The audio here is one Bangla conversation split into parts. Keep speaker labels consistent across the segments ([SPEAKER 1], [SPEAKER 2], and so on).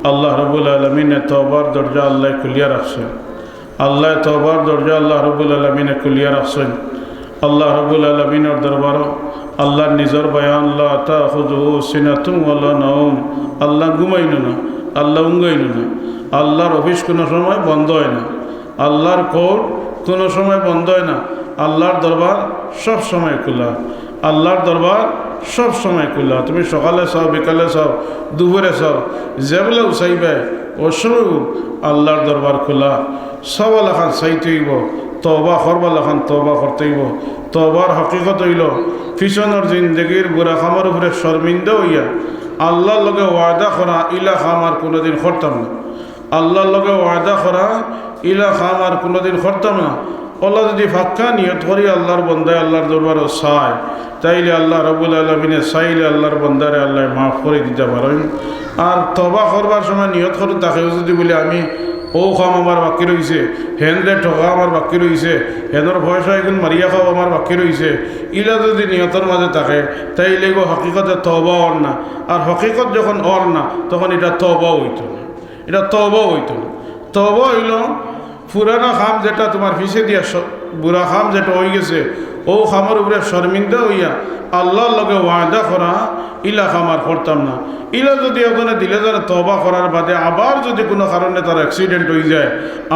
[SPEAKER 1] আল্লাহ রব্বুল আলমিনে তওবার দরজা আল্লাহ খুলিয়া রাখছেন। আল্লাহ তওবার দরজা আল্লাহ রব্বুল আলমিনে খুলিয়া রাখছেন। আল্লাহ রব্বুল আলমিনের দরবারও আল্লাহর নিজের বয়ান লা তাখুযুহু সিনাতুন ওয়ালা নাওম। আল্লাহ ঘুমাইন না, আল্লাহ উঙ্গাইন না। আল্লাহর অফিস কোনো সময় বন্ধ হয় না, আল্লাহর কোর্ট কোনো সময় বন্ধ হয় না। আল্লাহর দরবার সব সময় খোলা, আল্লাহর দরবার সব সময় খোলা। তুমি সকালে চাও, বিকালে চাও, দুপুরে চাও, যেবেলা চাইবে ও সময় আল্লাহর দরবার খোলা। সব লেখান চাইতে হইব, তওবা করবা লেখান তওবা করতে হইব। তওবার হকিকত হইল পিছনের জিন্দগির বুড়া খামার উপরে শর্মিন্দা হইয়া আল্লাহর লগে ওয়াদা করা ইলা খামার কোনোদিন করতাম না। আল্লাহর লগে ওয়াদা করা ইলা খামার কোনোদিন করতাম না। আল্লাহ যদি ফাক্কা নিয়ত করি আল্লাহর বন্দায় আল্লাহর দরবারও চায়, তাইলে আল্লাহ রব্বুল আলমিনে চাইলে আল্লাহর বন্দারে আল্লাহ মাফ করে দিতে পারেন। আর তওবা করবার সময় নিয়ত করি তাকেও যদি বলে আমি ও খাম আমার বাকি রয়েছে, হেনরে ঠকা আমার বাকি রয়েছে, হেনর পয়সা এখন মারিয়া খাও আমার বাকি রয়েছে, ইলা যদি নিয়তের মাঝে থাকে তাইলে হকিকতে তওবা ওর না। আর হকিকত যখন ওর না তখন এটা তওবাও হইত না, এটা তওবাও হইত না। তওবা হইল পুরানো খাম যেটা তোমার পিছিয়ে দিয়া বুড়া খাম যেটা হয়ে গেছে ও খামের উপরে শর্মিন্দা হইয়া আল্লাহর লগে ওয়াদা করা ইলা খামার করতাম না। ইলা যদি ওখানে দিলে যারা তওবা করার বাদে আবার যদি কোনো কারণে তার অ্যাক্সিডেন্ট হয়ে যায়,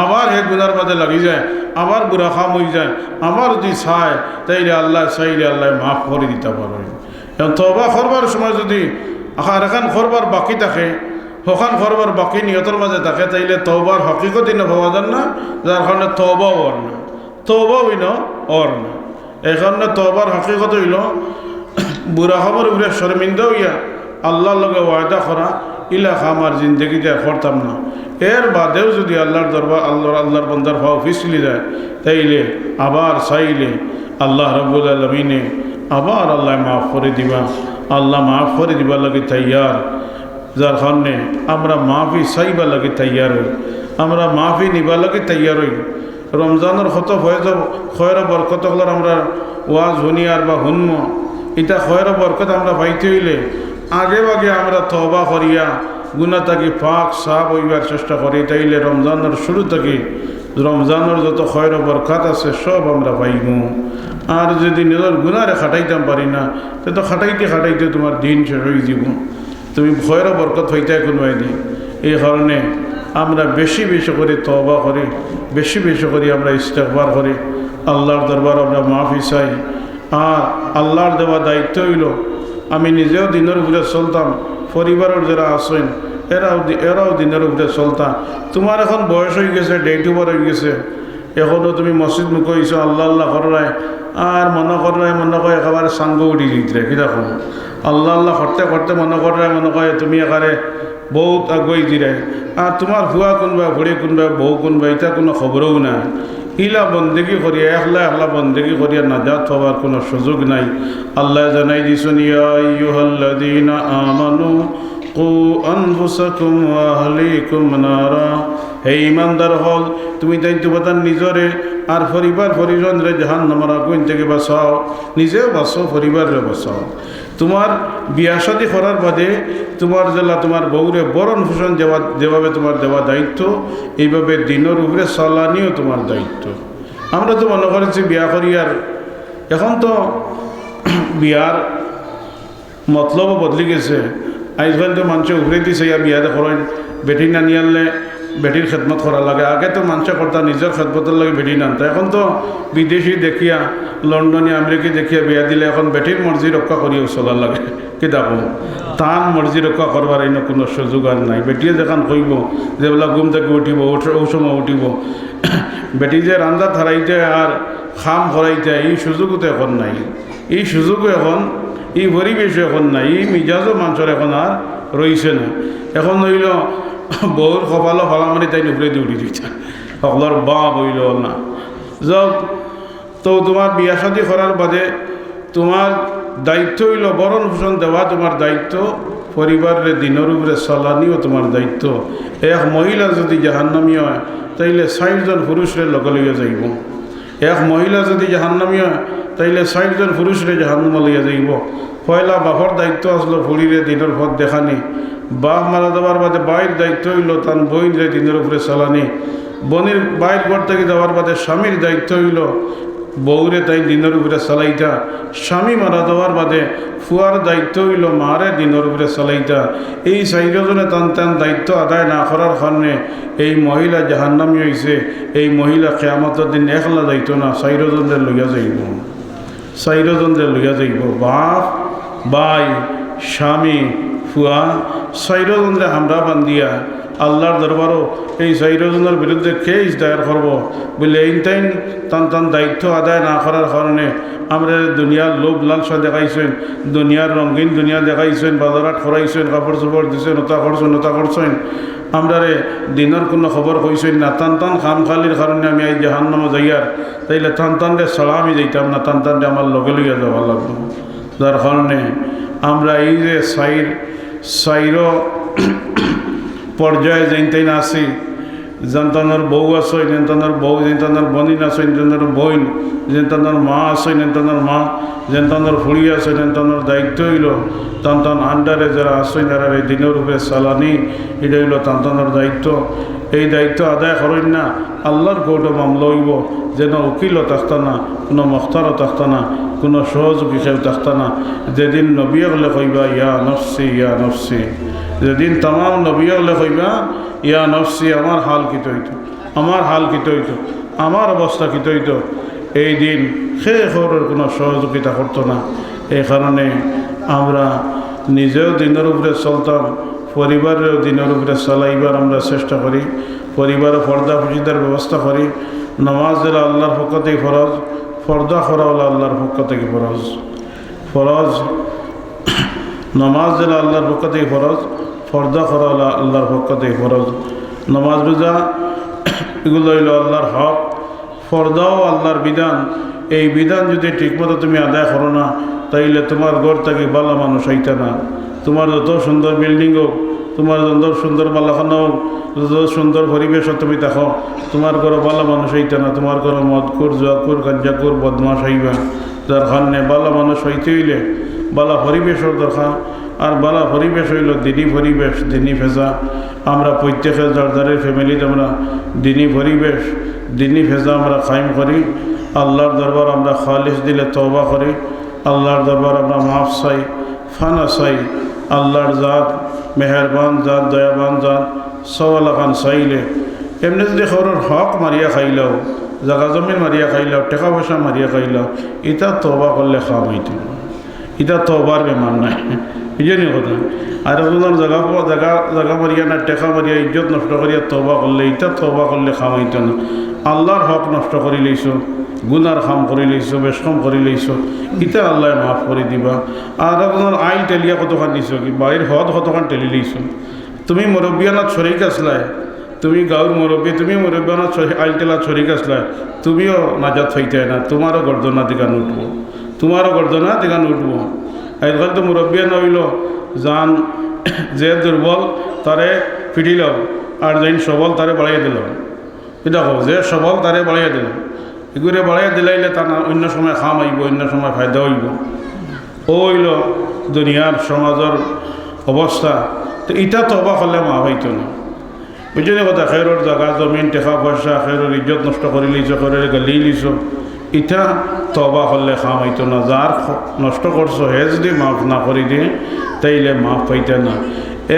[SPEAKER 1] আবার হে গুনার বাদে লাগি যায়, আবার বুড়া খাম হয়ে যায়, আবার যদি চায় তাইলে আল্লাহ চাইলে আল্লাহ মাফ করে দিতে পারেন। এবং তওবা করবার সময় যদি আর এখন করবার বাকি থাকে, হকান করবার বাকি নিয়তের মাঝে থাকে, তাইলে তওবার হকিকতই না পাওয়া যান না, যার কারণে তওবাও ওর না, তওবাও না ওর না। এই কারণে তওবার হকিকত হইল বুড়া খামার উপরে শর্মিন্দা হইয়া আল্লাহর লগে ওয়াদা করা ইলা খামার জিন্দগিতে করতাম না। এর বাদেও যদি আল্লাহর দরবার আল্লাহর বন্দার ভাও ফিসলি যায় তাইলে আবার চাইলে আল্লাহ রব্বুল আলমিনে আবার আল্লাহ মাফ করে দিবা, আল্লাহ মাফ করে দিবার লাগে তৈয়ার। যার কারণে আমরা মাফি চাইবার লাগে তৈয়ার হই, আমরা মাফি নিবার লাগে তৈয়ার হই। রমজানের কত হয়ে যাব খয়ের বরকত হলার আমরা ওয়াজ শুনিয়ার বা শুনম, এটা খয়ের বরকত আমরা পাইতে হইলে আগে আগে আমরা তওবা করিয়া গুনাহ থাকি পাক সাফ হইবার চেষ্টা করি, তাইলে রমজানের শুরু থেকে রমজানের যত খয়ের বরকত আছে সব আমরা পাইব। আর যদি নিজের গুনারে খাটাইতাম পারি না তো খাটাইতে খাটাইতে তোমার দিন শেষ হয়ে যাব, তুমি খয়ের বরকত হইতে কোনোই দিন। এই কারণে আমরা বেশি বেশি করে তওবা করি, বেশি বেশি করে আমরা ইস্তেগফার করি, আল্লাহর দরবার আমরা মাফি চাই। আর আল্লাহর দেওয়া দায়িত্ব হইল আমি নিজেও দিনের উপরে চলতাম, পরিবারের যারা আছেন এরাও দিনের উপরে চলতাম। তোমার এখন বয়স হয়ে গেছে, ডেট ওভার হয়ে গেছে, এখনও তুমি মসজিদ মুখ হয়েছো আল্লাহ আল্লাহ করায় আর মনে করে একেবারে সাঙ্গ উঠি দিতে কি দেখো আল্লাহ আল্লাহ করতে করতে মনে করে তুমি একারে বহুত আগুয়াই দিরাই। আর তোমার ভুয়া কোনবা ভুড়ি কোনবা বউ কোনবা এটা কোনো খবরও না। ইলা বন্দেগি করিয়া একলা বন্দেগি করিয়া নাজাত হওয়ার কোনো সুযোগ নাই। আল্লাহ জানাই দিছেন ইয়া আইয়ুহাল্লাযীনা আমানু কু আনফুসাকুম ওয়া আহলিকুম নারা। হে ইমানদার হল, তুমি দায়িত্ব বাতান নিজরে আর পরিবার পরিজনরে জাহান্নামের আগুন থেকে বাঁচাও, নিজেও বাঁচাও, পরিবারে বাঁচাও। তোমার বিয়া শাদী করার বাদে তোমার জেলা তোমার বউরে বরণ ভূষণ যেভাবে তোমার দেওয়া দায়িত্ব, এইভাবে দিনের উপরে চালানিও তোমার দায়িত্ব। আমরা তো মনে করেছি বিয়া করি, আর এখন তো বিয়ার মতলবও বদলি গেছে। আইজকাল তো মানুষের উভরে দিছে ইয়া বিয়াতে করেন, বেটি না নিয়ে আনলে বেটির খেদমত করা লাগে। আগে তো মানুষে করতা নিজের খেদমতের লাগে বেটি নানতা। এখন তো বিদেশি দেখিয়া লন্ডনে আমেরিকি দেখিয়া বিয়া দিলে এখন বেটির মর্জি রক্ষা করিও চলার লাগে। কি দেখো তান মর্জি রক্ষা করবার এই কোনো সুযোগ আর নাই। বেটিয়ে যেখান কইব যেবেলা ঘুম থেকে উঠিব ওই সময় উঠিব, বেটি যে রান্না থারাইতে আর খাম করাইতে এই সুযোগও তো এখন নাই। এই সুযোগও এখন এই পরিবেশও এখন নাই, এই মিজাজও মানুষের এখন আর রয়েছে না। এখন হইল বউর কপালও ফালামারি তাই নুপুরে দিয়ে উঠি দিচ্ছে, সকলের বাপ হইল না যাও। তো তোমার বিয়া শাদী করার বাদে তোমার দায়িত্ব হইল বরণ ভূষণ দেওয়া তোমার দায়িত্ব, পরিবারের দিনের উপরে চালানিও তোমার দায়িত্ব। এক মহিলা যদি জাহান্নামী হয় তাইলে 60 জন পুরুষের লগে লইয়া যাইব। এক মহিলা যদি জাহান্নামী হয় তাইলে 60 জন পুরুষরে জাহান্নামে লইয়া যাইব। পয়লা বাপর দায়িত্ব আসলো ফুড়িরে দিনের পথ দেখানি, বাপ মারা যাবার বাদে বাইর দায়িত্ব হইল তার বইনরে দিনের উপরে চালানি, বনির বাইর ঘর থেকে যাওয়ার বাদে স্বামীর দায়িত্ব হইল বউরে তাই দিনের উপরে চালাইতা, স্বামী মারা যাওয়ার বাদে ফুয়ার দায়িত্ব হইল মারে দিনের উপরে চালাইতা। এই 4 জনে টান দায়িত্ব আদায় না করার কারণে এই মহিলা জাহান্নামী হয়েছে। এই মহিলা কিয়ামতের দিন একলা যাইত না, 4 জনদের লইয়া যাইব, 4 জনদের লইয়া যাইব। বাপ, ভাই, স্বামী, ফুয়া, 4 জনরে আমরা বান্ধিয়া আল্লাহর দরবারও এই 4 জনের বিরুদ্ধে কেস দায়ের করব বলে এইটাইন টান দায়িত্ব আদায় না করার কারণে আমরা দুনিয়ার লোভ লালসা দেখাইছেন, দুনিয়ার রঙিন দুনিয়া দেখাইছেন, বাজারাট করাইছেন, কাপড় চোপড় দিছেন, নতা করছেন, আমরা দিনের কোনো খবর কইছেন না। টান খাম খালির কারণে আমি এই জাহান্নামে যাইয়ার তাইলে টানরে ছাড়া আমি যাইতাম না, টানরে আমার লগে লইয়া যাওয়া লাগবে। যার কারণে আমরা এই যে 4 পর্যায়ে যেনতেন আছি, যেনতানোর বউ আছে যেনতানোর বউ, যেনতানোর বনিন আছে যেনতানোর বইন, যেনতানোর মা আছে যেনতানোর মা, যেনতানোর ফুড়ি আছে যেনতানোর দায়িত্ব হইল টান আন্ডারে যারা আছে তারা এই দিনের উপরে চালানি, এটা হইল টানর দায়িত্ব। এই দায়িত্ব আদায় করেন না আল্লাহর কোর্টে মামলা হইব, যেন উকিলও থাকত না, কোনো মখতারও থাকত না, কোনো সহযোগী কেউ থাকত না। যেদিন নবী হলে কইবা ইয়া নফসি ইয়া নফসি, যেদিন তাম নবী হলে কইবা ইয়া নফসি, আমার হাল কিত হইতো, আমার হাল কিত হইতো, আমার অবস্থা কিত হইতো, এই দিন সে খবরের কোনো সহযোগিতা করতো না। এই কারণে আমরা নিজেও দিনের উপরে চলতাম, পরিবারেও দিনের উপরে চালাইবার আমরা চেষ্টা করি, পরিবারে পর্দা পুজিদার ব্যবস্থা করি। নামাজ দিলে আল্লাহর পক্ষ থেকে ফরজ, পর্দা করা হলো আল্লাহর পক্ষ থেকে ফরজ, নামাজ দিলে আল্লাহর পক্ষ থেকে ফরজ, পর্দা করা হলো আল্লাহর পক্ষ থেকে ফরজ। নামাজ রোজা এগুলো হইল আল্লাহর হক, পর্দাও আল্লাহর বিধান। এই বিধান যদি ঠিকমতো তুমি আদায় করো না তাইলে তোমার ঘর থেকে ভালো মানুষ হইতে না। তোমার যত সুন্দর বিল্ডিং হোক, তোমার যত সুন্দর বালাখানা হোক, যত সুন্দর পরিবেশও তুমি দেখো, তোমার ঘরে ভালো মানুষ হইতে না। তোমার ঘরে মদকুর, জুয়াকুর, গাঞ্জাকুর, বদমাশ হইবা। যার কারণে ভালো মানুষ হইতে হইলে ভালো পরিবেশের দরকার। আর ভালো পরিবেশ হইল দিনী পরিবেশ, দিনী ফেজা। আমরা প্রত্যেকের যার ফ্যামিলিতে আমরা দিনী পরিবেশ, দিনী ফেজা আমরা কায়েম করি। আল্লাহর দরবার আমরা খালিস দিলে তওবা করি, আল্লাহর দরবার আমরা মাফ চাই, ফানা চাই। আল্লাহর জাত মেহেরবান জাত, দয়াবান জাত, সওয়ালাখান চাইলে এমনি যদি খবরের হক মারিয়া খাইলাও, জাগা জমিন মারিয়া খাইলাও, টাকা পয়সা মারিয়া খাইলাও, এটা তওবা করলে খাওয়া হইতো, এটা তওবার বেমার নাই, বুঝলি কথা। আর একজন জাগা মারিয়া না টেকা মারিয়া ইজ্জত নষ্ট করিয়া তওবা করলে, এটা তওবা করলে খাওয়া হইতো না। আল্লাহর হক নষ্ট করে লইছ, গুনার কাম করে লইছ, বেশকম করে লইছ, ইটা আল্লাহ মাফ করে দিবা। আর আপনার আইল টেলিয়া কতখান দিছ, কি বাড়ির হদ কতখান টেলি লইছ। তুমি মুরব্বিয়ানাত শরিক আসলায়, তুমি গাঁর মুরব্বী, তুমি মুরব্বিয়ানাত আইল টেলা শরিক আসলায়, তুমিও নাজাত হইতে না, তোমারও গর্দনা দিগান উঠব, তোমারও গর্দনা দিগান উঠব। আজকাল তো মুরব্বিয়ান হইল যান যে দুর্বল তারে পিটিল, আর যেন সবল তারে বাড়াইয়া দিল। এটা হোক যে সবল তারে বাড়াইয়া দিল, এগুলো বাড়াইয়া দিলাইলে তা না অন্য সময় খাম আইব, অন্য সময় ফায়দা হইব। ও হইল দুনিয়ার সমাজের অবস্থা। তো এটা তওবা করলে মা হইতো না, বুঝলি কথা। খেরোর জায়গা জমিন টেকা পয়সা, খেরোর ইজ্জত নষ্ট করে লিছ, খেরোর গালি লিছ, এটা তওবা করলে খাম হইতো না। যার নষ্ট করছো হে যদি মাফ না করি দিয়ে তাইলে মাফ পাইতে না।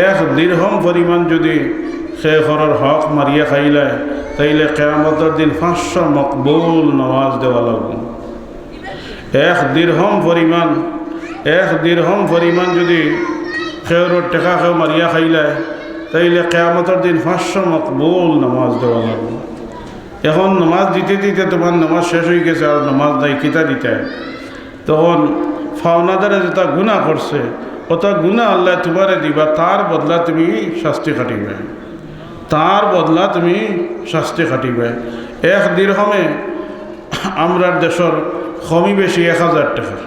[SPEAKER 1] 1 দিরহম পরিমাণ যদি সে ঘরের হক মারিয়া খাইলায় তাইলে কিয়ামতের দিন 500 মকবুল নামাজ দেওয়া লাগবে। 1 দিরহম পরিমাণ যদি খেয়ের টেকা খেয়ে মারিয়া খাইলায় তাইলে কিয়ামতের দিন 500 মকবুল নামাজ দেওয়া লাগবে। এখন নামাজ দিতে দিতে তোমার নামাজ শেষ হয়ে গেছে, আর নামাজ নাই কিতা দিতে, তখন ফাওনাদারে যেটা গুনাহ করছে ওটা গুনাহ আল্লাহ তোমারে দিবা, তার বদলা তুমি শাস্তি খাটিবে, তার বদলা তুমি শাস্তি খাটিবে। 1 দিরহমে আমরা দেশের কমই বেশি 1000 টাকা।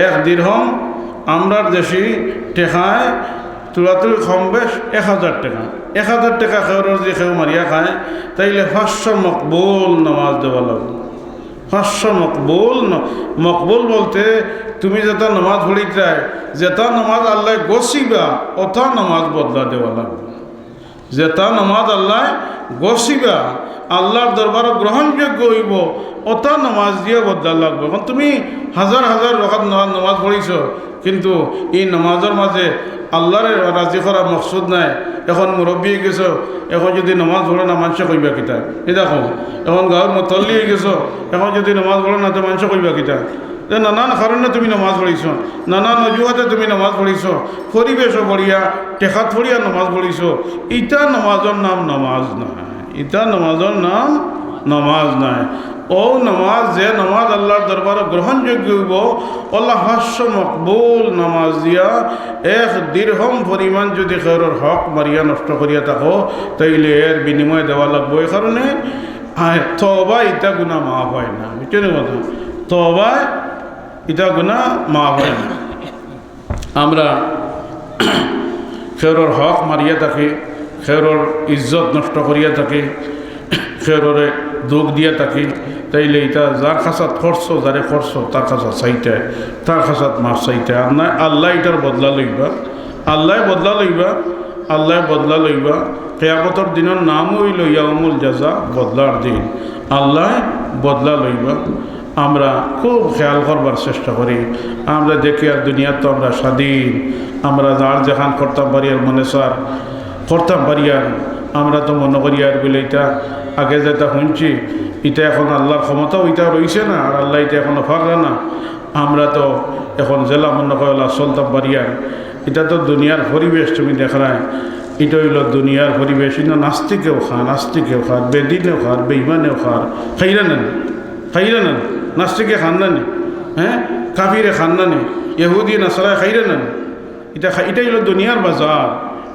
[SPEAKER 1] 1 দিরহম আমরা দেশি টেকায় তুলাতুলি কম বেশ 1000 টাকা। 1000 টাকা খেয়ের যদি খেয়ে মারিয়া খায় তাইলে 500 মকবুল নামাজ দেওয়া লাগবে। হাস্য মকবুল মকবুল বলতে তুমি যেটা নামাজ পড়িতে যেটা নামাজ আল্লাহ গছিবা ওটা নামাজ বদলা দেওয়া লাগবে। যেটা নামাজ আল্লাহ গছিবা আল্লাহর দরবার গ্রহণযোগ্য হইব ওটা নামাজ দিয়ে বদলা লাগবে। এখন তুমি হাজার হাজার রকাত নামাজ পড়িছ কিন্তু এই নামাজের মাঝে আল্লাহর রাজি করা মকসুদ নাই। এখন মুরব্বী গেছ, এখন যদি নামাজ পড়ে না মানুষে কইবা কিতা? এই দেখো এখন গাঁৱৰ মতল্লি হয়ে গেছ, এখন যদি নামাজ পড়ে না তো মানুষে কইবা কিতা? নানান কারণে তুমি নামাজ পড়িছ, নানান অজুহাতে তুমি নামাজ পড়িছ, পরিবেশও বড়িয়া টেকাত পড়িয়া নামাজ পড়িছ। ইটা নামাজের নাম নামাজ নাই, ইটা নামাজের নাম নামাজ নাই। ও নামাজ যে নামাজ আল্লাহর দরবারে গ্রহণযোগ্য হইব আল্লাহ হাস্য মকবুল নামাজ দিয়া এক দিরহম পরিমাণ যদি খেরর হক মারিয়া নষ্ট করিয়া থাকো তাইলে এর বিনিময় দেওয়া লাগবে। এই কারণে তওবা ইটা গুনাহ মাফ হয় না, বুঝছেন কথা? তওবা ইটা গুনাহ মাফ হয় না। আমরা খেরর হক মারিয়া থাকি, খেরর ইজ্জত নষ্ট করিয়া থাকি, খেররে দুঃখ দিয়া থাকি, তাইলে এটা যার খাসাত খরছো যারে খরছো তার খাসাত চাইটায়, তার খাসাত মাফ চাইটায়। আর না আল্লাহ এটার বদলা লইবা, আল্লাহ বদলা লইবা, আল্লাহ বদলা লইবা। কিয়ামতের দিনের নাম হইল ইয়াউমুল জাযা, বদলার দিন। আল্লাহ বদলা লইবা। আমরা খুব খেয়াল করবার চেষ্টা করি। আমরা দেখি আর দুনিয়ার তো আমরা স্বাধীন, আমরা যার যেখান করতাম পারি আর মনে সার করতাম পারি। আর আমরা তো মনে করি আর বলে এটা আগে যেটা শুনছি এটা এখন আল্লাহর ক্ষমতাও এটা রয়েছে না, আর আল্লাহ এটা এখনও পারবে না। আমরা তো এখন জেলা মনে করে চলতাম পারি। আর এটা তো দুনিয়ার পরিবেশ, তুমি দেখায় এটা হইল দুনিয়ার পরিবেশ। কিন্তু নাস্তিকেও খান, নাস্তিকেও খান, বেদিনেও খান, বেঈমানেও খান, খাইরা নেন, খাইরা নেন। নাস্তিকে খান না নি, হ্যাঁ, কাফিরে খান না নি, ইহুদি নাসারায় খাইরা নেন। এটা হইল দুনিয়ার বাজার,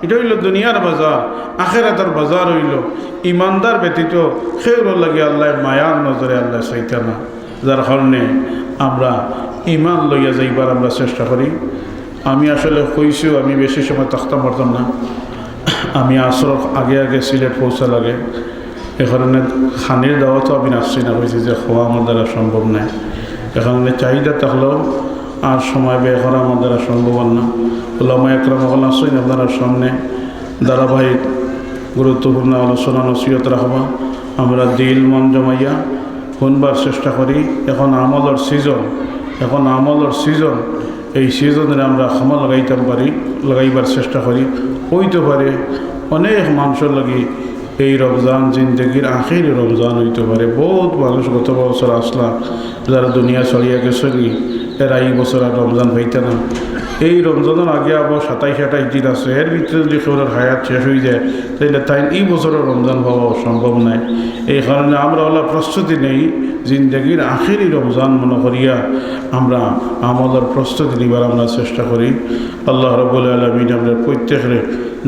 [SPEAKER 1] এটা হইল দুনিয়ার বাজার। আখেরাতের বাজার হইল ইমানদার ব্যতীত খেউর লাগে আল্লাহ মায়ার নজরে আল্লাহ চাইতে না। যার কারণে আমরা ইমান লইয়া যাইবার আমরা চেষ্টা করি। আমি আসলে কইছিও আমি বেশি সময় থাকতে পারতাম না, আমি আসর আগে আগে সিলেট পৌঁছা লাগে। এ কারণে খানির দাওয়াতও আমি আসছি না, কইছি যে খাওয়া আমার দ্বারা সম্ভব নয়। এখানে চাহিদা থাকলেও আর সময় ব্যয় করা আমার দ্বারা সম্ভব না। ওলামা একরাম আসছেন আপনার সামনে ধারাবাহিক গুরুত্বপূর্ণ আলোচনা নসিহত রাখবা। আমরা দিল মন জমাইয়া শুনবার চেষ্টা করি। এখন আমলের সিজন, এখন আমলের সিজন, এই সিজনে আমরা ক্ষমা লাগাইবার চেষ্টা করি। হইতে পারে অনেক মানুষের লাগি এই রমজান জিন্দগির আখের রমজান হইতে পারে। বহুত মানুষ গত বছর আসলা যারা দুনিয়া ছড়িয়ে গেছে এরা এই বছর আর রমজান হইতে না। এই রমজানের আগে আবার 27-28 দিন আছে, এর ভিতরে যদি কেউর হায়াত শেষ হয়ে যায় তাইলে তাই এই বছরের রমজান হওয়া সম্ভব নয়। এই কারণে আমরা ওলা প্রস্তুতি নেই, জিন্দগির আখেরি রমজান মনে করিয়া আমরা আমলের প্রস্তুতি নিবার আমরা চেষ্টা করি। আল্লাহ রাব্বুল আলামিন আমরা প্রত্যেকের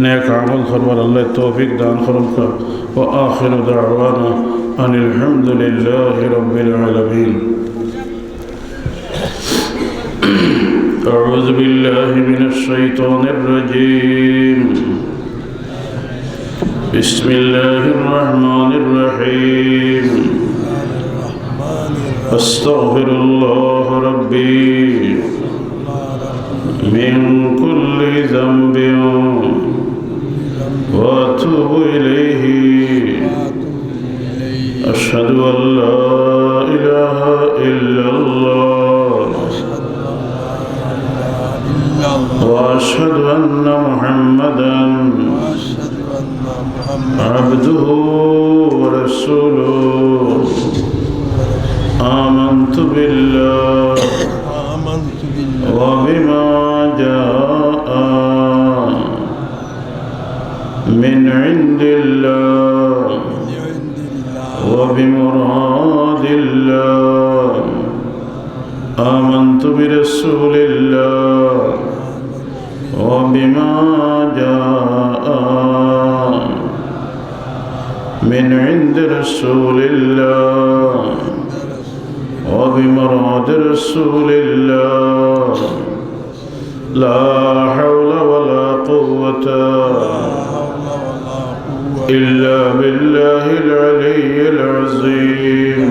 [SPEAKER 1] নেক আমল করবার আল্লাহ তৌফিক দান করুন। ওয়া আখিরু দাওয়ানা আনিল হামদুলিল্লাহি রাব্বিল আলামিন। أعوذ بالله من الشيطان الرجيم. بسم الله الرحمن الرحيم. أستغفر الله ربي من كل ذنب وأتوب إليه. أشهد أن لا إله إلا الله وأشهد أن محمدا عبده ورسوله. آمنت بالله وبما جاء من عند الله وبمراد الله. آمنت برسول الله وبما جاء من عند رسول الله وبمراد رسول الله. لا حول ولا قوة إلا بالله العلي العظيم.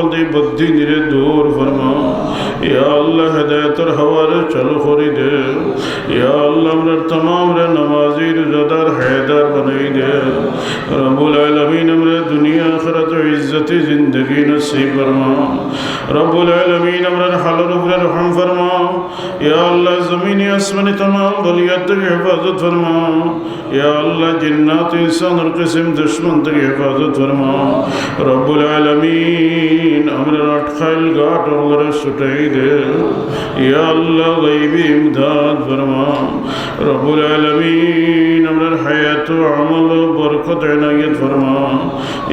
[SPEAKER 1] সকল দিয়ে বুদ্ধি নিরে দূর ফরমা ইয়া আল্লাহ হেদায়েতের হাওয়ারে চালু করে দে ইয়া আল্লাহ আমরা तमाम রে নামাজি রোজাদার হায়দার বানাই দে রব্বুল আলামিন আমরা দুনিয়া আখিরাতে ইজ্জতি জিন্দেগি নসিব ফরমা রব্বুল আলামিন আমরা হালাল উপরে রহম ফরমা ইয়া আল্লাহ জমিনে আসমানে तमाम বলিয়াত থেকে হেফাজত ফরমা ইয়া আল্লাহ জিন্নাত ইনসান আর কিসম দুশমন থেকে হেফাজত ফরমা রব্বুল আলামিন আমরা আটখাইল ঘাট ওগুলো ছুটাই দে ইয়া আল্লাহ গায়বী ইমদাদ ফরমা রব্বুল আলামিন আমরা হায়াত ও আমল ও বরকত ইনায়াত ফরমা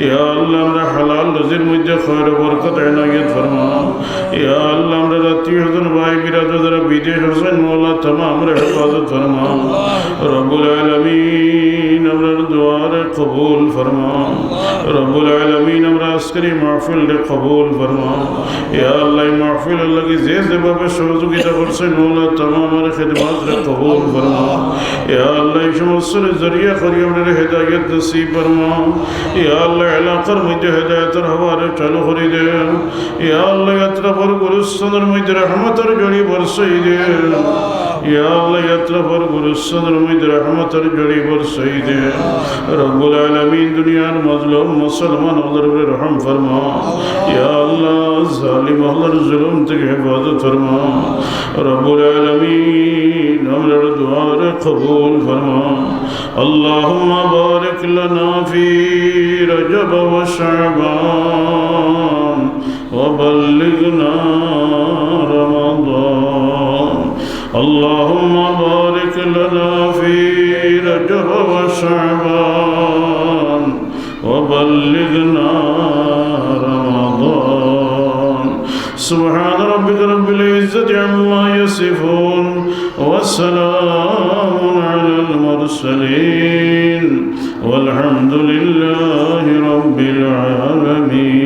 [SPEAKER 1] ইয়া আল্লাহ আমরা হালাল রুজির মধ্যে খৈর বরকত ইনায়াত ফরমা ইয়া আল্লাহ আমরা আত্মীয়জন ভাই বিরাদর যারা বিদেশ আছেন মওলা तमाम আমরা হেফাজত ফরমা রব্বুল আলামিন আমরা দুআরে কবুল ফরমা রব্বুল আলামিন আমরা আজকের মাহফিল রে কবুল ফরমা ইয়া আল্লাহ মাহফিল আল্লাহ কি যে যেভাবে সহযোগিতা করছেন মওলা तमाम আমাদের খিদমত রে কবুল ফরমা ইয়া আল্লাহ এই সমস্ত জরিয়া করি আমাদের হেদায়েত নসিব ফরমা ইয়া আল্লাহ এলাকার মধ্যে হেদায়েতের হাওয়ারে চালু করে দে ইয়া আল্লাহ আত্রাফর গুরুস্থানের মধ্যে রহমতের জড়ি বর্ষাই দে ইয়া আল্লাহ আত্রাফর গুরুস্থানের মধ্যে রহমতের জড়ি বর্ষাই দে রব্বুল আলামিন দুনিয়ার মাজলুম মুসলমান আল্লাহর উপরে রহম ফরমা ইয়া আল্লাহ জালিম আল্লাহর জুলুম থেকে হেফাজত ফরমা রব্বুল আলামিন আমাদের দুআ রে কবুল ফরমা আল্লাহুম্মা বারিক লানা ফি রজব ওয়া শাবান ওয়া বাল্লিগনা রমাদান আল্লাহুম্মা বারিক লানা ফি রজব ওয়া শাবান ওয়া বাল্লিগনা রমাদান سبحان ربك رب العزة عما يصفون وسلام على المرسلين والحمد لله رب العالمين.